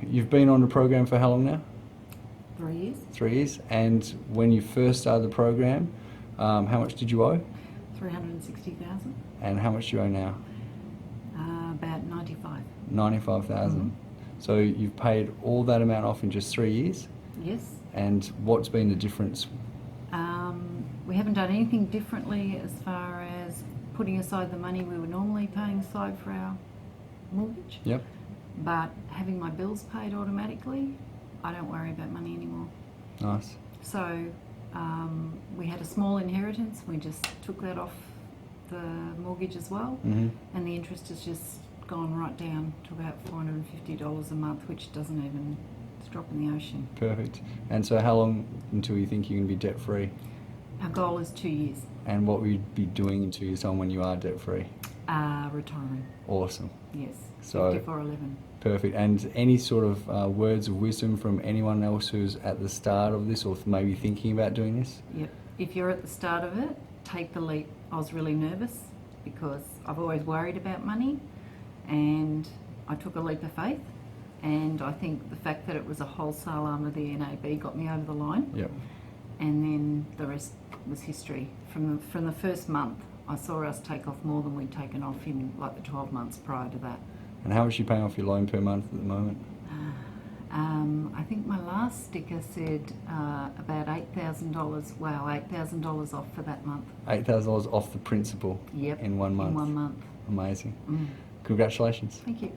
you've been on the program for how long now? 3 years. 3 years. And when you first started the program, how much did you owe? 360,000. And how much do you owe now? About 95. 95,000. So you've paid all that amount off in just 3 years? Yes. And what's been the difference? We haven't done anything differently as far as putting aside the money we were normally paying aside for our mortgage. Yep. But having my bills paid automatically, I don't worry about money anymore. Nice. So we had a small inheritance. We just took that off the mortgage as well. Mm-hmm. And the interest has just gone right down to about $450 a month, which doesn't even, it's a drop in the ocean. Perfect. And so how long until you think you're going to be debt-free? Our goal is 2 years. And what will you be doing in 2 years' time when you are debt-free? Retiring. Awesome. Yes. So 5411. perfect. And any sort of words of wisdom from anyone else who's at the start of this or maybe thinking about doing this? Yep. If you're at the start of it, take the leap. I was really nervous because I've always worried about money, and I took a leap of faith. And I think the fact that it was a wholesale arm of the NAB got me over the line. Yep. And then the rest was history. From the first month, I saw us take off more than we'd taken off in like the 12 months prior to that. And how much are you paying off your loan per month at the moment? I think my last sticker said about $8,000. Wow, $8,000 off for that month. $8,000 off the principal. Yep. In 1 month. In 1 month. Amazing. Mm. Congratulations. Thank you.